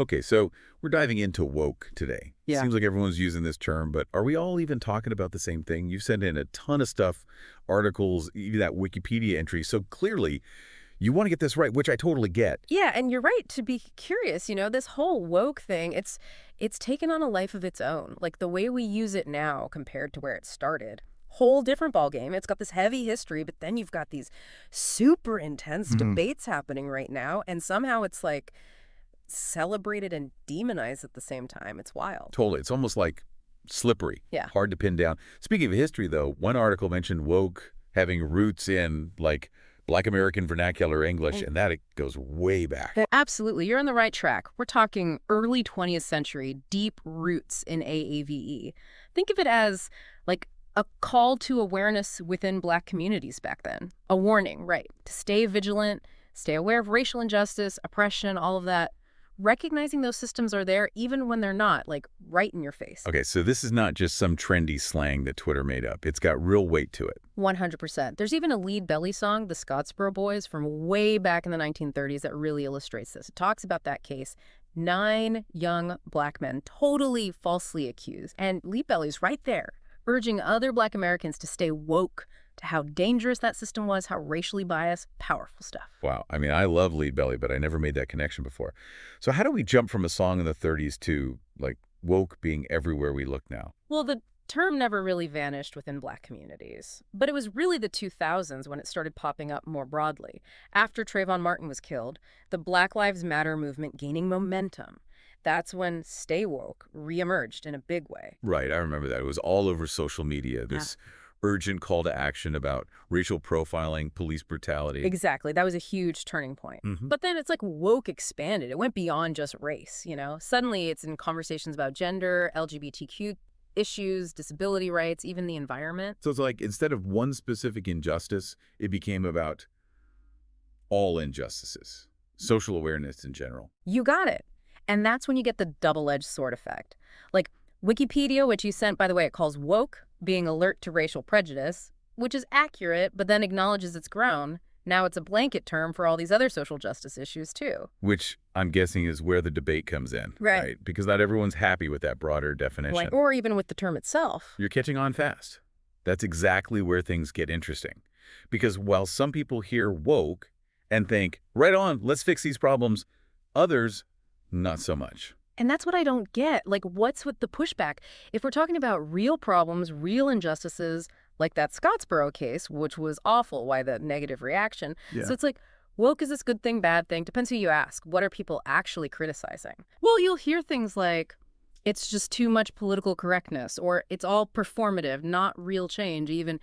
Okay, so we're diving into woke today. Yeah. Seems like everyone's using this term, but are we all even talking about the same thing? You sent in a ton of stuff, articles, even that Wikipedia entry. So clearly, you want to get this right, which I totally get. Yeah, and you're right to be curious. This whole woke thing, it's taken on a life of its own. Like the way we use it now compared to where it started. Whole different ballgame. It's got this heavy history, but then you've got these super intense debates happening right now, and somehow it's like celebrated and demonized at the same time. It's wild. Totally. It's almost like slippery, Yeah. hard to pin down. Speaking of history, though, one article mentioned woke having roots in, like, Black American vernacular English, and that it goes way back. Absolutely. You're on the right track. We're talking early 20th century, deep roots in AAVE. Think of it as like a call to awareness within Black communities back then. A warning, right? To stay vigilant, stay aware of racial injustice, oppression, all of that. Recognizing those systems are there even when they're not, like right in your face. Okay, so this is not just some trendy slang that Twitter made up. It's got real weight to it. 100%. There's even a lead belly song, the Scottsboro Boys, from way back in the 1930s that really illustrates this. It talks about that case. 9 young Black men totally falsely accused. And lead belly's right there, urging other Black Americans to stay woke to how dangerous that system was, how racially biased, powerful stuff. Wow. I mean, I love Lead Belly, but I never made that connection before. So how do we jump from a song in the 30s to, like, woke being everywhere we look now? Well, the term never really vanished within Black communities, but it was really the 2000s when it started popping up more broadly. After Trayvon Martin was killed, the Black Lives Matter movement gaining momentum. That's when Stay Woke reemerged in a big way. Right. I remember that. It was all over social media, this urgent call to action about racial profiling, police brutality. Exactly. That was a huge turning point. But then it's like woke expanded. It went beyond just race, Suddenly it's in conversations about gender, LGBTQ issues, disability rights, even the environment. So it's like instead of one specific injustice, it became about all injustices, social awareness in general. You got it. And that's when you get the double-edged sword effect. Like Wikipedia, which you sent, by the way, it calls woke being alert to racial prejudice, which is accurate, but then acknowledges it's grown. Now it's a blanket term for all these other social justice issues, too. Which I'm guessing is where the debate comes in, right? Because not everyone's happy with that broader definition. Or even with the term itself. You're catching on fast. That's exactly where things get interesting. Because while some people hear woke and think, right on, let's fix these problems, others, not so much. And that's what I don't get. Like, what's with the pushback? If we're talking about real problems, real injustices, like that Scottsboro case, which was awful, why the negative reaction. Yeah. So it's like, woke is this good thing, bad thing? Depends who you ask. What are people actually criticizing? Well, you'll hear things like, it's just too much political correctness, or it's all performative, not real change, even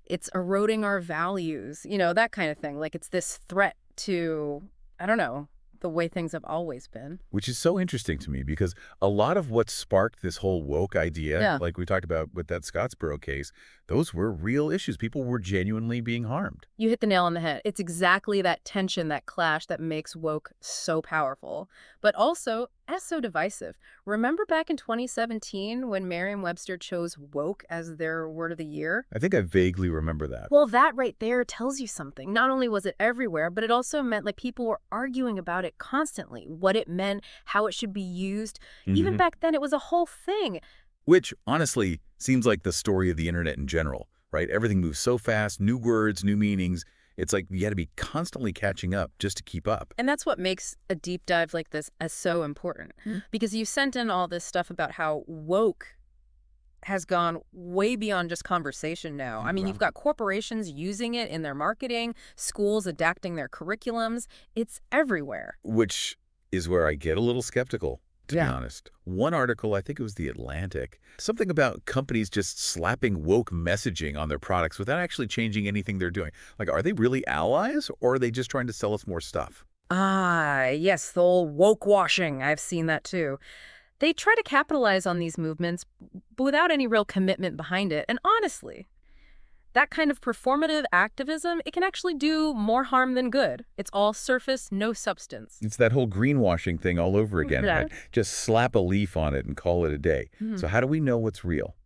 it's eroding our values, that kind of thing. Like it's this threat to, I don't know, the way things have always been. Which is so interesting to me because a lot of what sparked this whole woke idea, like we talked about with that Scottsboro case, those were real issues. People were genuinely being harmed. You hit the nail on the head. It's exactly that tension, that clash that makes woke so powerful, but also so divisive. Remember back in 2017 when Merriam-Webster chose woke as their word of the year? I think I vaguely remember that. Well, that right there tells you something. Not only was it everywhere, but it also meant like people were arguing about it constantly, what it meant, how it should be used. Even back then, it was a whole thing. Which, honestly, seems like the story of the internet in general, right? Everything moves so fast, new words, new meanings. It's like you got to be constantly catching up just to keep up. And that's what makes a deep dive like this as so important. Because you sent in all this stuff about how woke has gone way beyond just conversation now. I mean, you've got corporations using it in their marketing, schools adapting their curriculums. It's everywhere. Which is where I get a little skeptical, to be honest. One article, I think it was The Atlantic, something about companies just slapping woke messaging on their products without actually changing anything they're doing. Like, are they really allies, or are they just trying to sell us more stuff? Ah, yes, the old woke washing. I've seen that too. They try to capitalize on these movements, but without any real commitment behind it. And honestly, that kind of performative activism, it can actually do more harm than good. It's all surface, no substance. It's that whole greenwashing thing all over again, right? Just slap a leaf on it and call it a day. So how do we know what's real?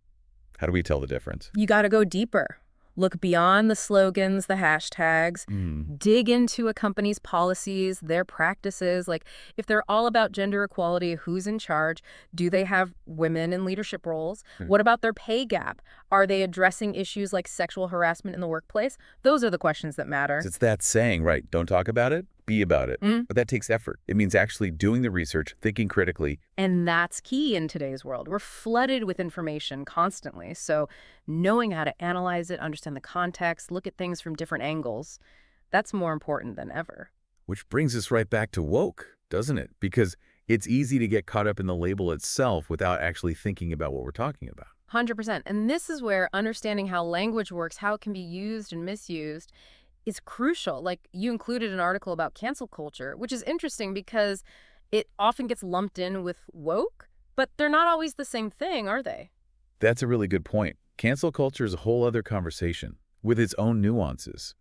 How do we tell the difference? You got to go deeper. Look beyond the slogans, the hashtags, Hmm. dig into a company's policies, their practices. Like, if they're all about gender equality, who's in charge? Do they have women in leadership roles? What about their pay gap? Are they addressing issues like sexual harassment in the workplace? Those are the questions that matter. It's that saying, right? Don't talk about it, be about it. Mm. But that takes effort. It means actually doing the research, thinking critically. And that's key in today's world. We're flooded with information constantly. So knowing how to analyze it, understand the context, look at things from different angles, that's more important than ever. Which brings us right back to woke, doesn't it? Because it's easy to get caught up in the label itself without actually thinking about what we're talking about. 100%. And this is where understanding how language works, how it can be used and misused, is crucial. Like, you included an article about cancel culture, which is interesting because it often gets lumped in with woke, but they're not always the same thing, are they? That's a really good point. Cancel culture is a whole other conversation with its own nuances.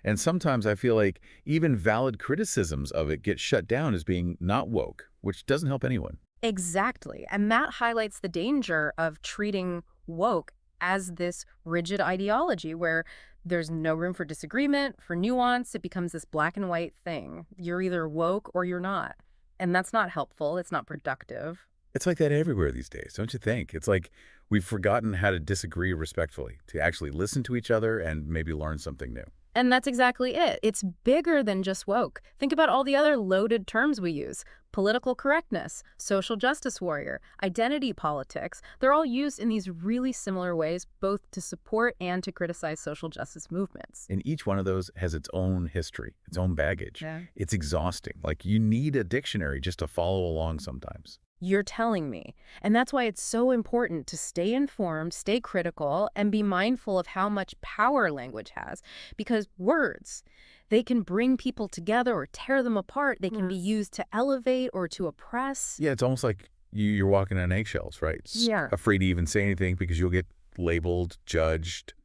And sometimes I feel like even valid criticisms of it get shut down as being not woke, which doesn't help anyone. Exactly. And that highlights the danger of treating woke as this rigid ideology where there's no room for disagreement, for nuance. It becomes this black and white thing. You're either woke or you're not. And that's not helpful. It's not productive. It's like that everywhere these days, don't you think? It's like we've forgotten how to disagree respectfully, to actually listen to each other and maybe learn something new. And that's exactly it. It's bigger than just woke. Think about all the other loaded terms we use. Political correctness, social justice warrior, identity politics. They're all used in these really similar ways, both to support and to criticize social justice movements. And each one of those has its own history, its own baggage. Yeah. It's exhausting. Like you need a dictionary just to follow along sometimes. You're telling me. And that's why it's so important to stay informed, stay critical, and be mindful of how much power language has. Because words, they can bring people together or tear them apart. They can be used to elevate or to oppress. Yeah, it's almost like you're walking on eggshells, right? Yeah. Afraid to even say anything because you'll get labeled, judged.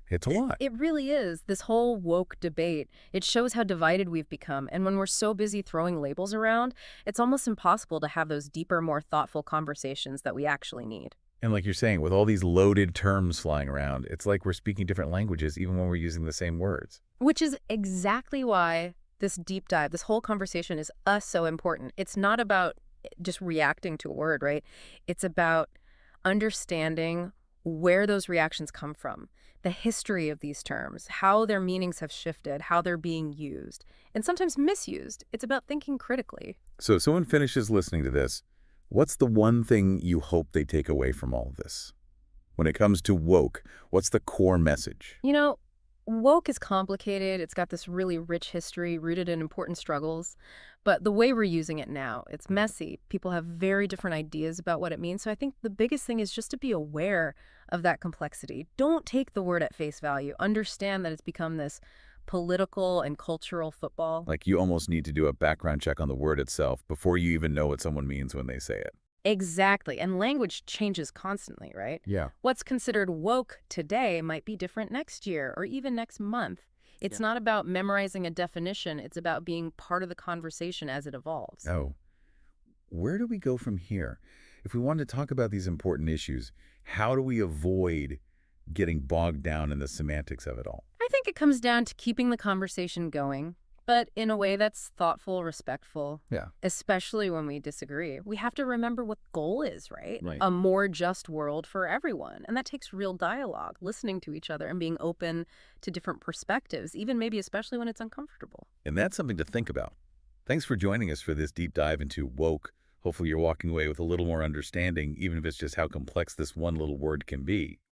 It's a lot. It really is. This whole woke debate, it shows how divided we've become. And when we're so busy throwing labels around, it's almost impossible to have those deeper, more thoughtful conversations that we actually need. And like you're saying, with all these loaded terms flying around, it's like we're speaking different languages even when we're using the same words. Which is exactly why this deep dive, this whole conversation is so important. It's not about just reacting to a word, right? It's about understanding where those reactions come from, the history of these terms, how their meanings have shifted, how they're being used, and sometimes misused. It's about thinking critically. So if someone finishes listening to this, what's the one thing you hope they take away from all of this? When it comes to woke, what's the core message? You know, woke is complicated. It's got this really rich history rooted in important struggles. But the way we're using it now, it's messy. People have very different ideas about what it means. So I think the biggest thing is just to be aware of that complexity. Don't take the word at face value. Understand that it's become this political and cultural football. Like you almost need to do a background check on the word itself before you even know what someone means when they say it. Exactly. And language changes constantly, right? Yeah. What's considered woke today might be different next year or even next month. It's not about memorizing a definition. It's about being part of the conversation as it evolves. Oh, where do we go from here? If we want to talk about these important issues, how do we avoid getting bogged down in the semantics of it all? I think it comes down to keeping the conversation going, but in a way that's thoughtful, respectful, Yeah. especially when we disagree. We have to remember what the goal is, right? Right. A more just world for everyone. And that takes real dialogue, listening to each other and being open to different perspectives, even maybe especially when it's uncomfortable. And that's something to think about. Thanks for joining us for this deep dive into woke. Hopefully you're walking away with a little more understanding, even if it's just how complex this one little word can be.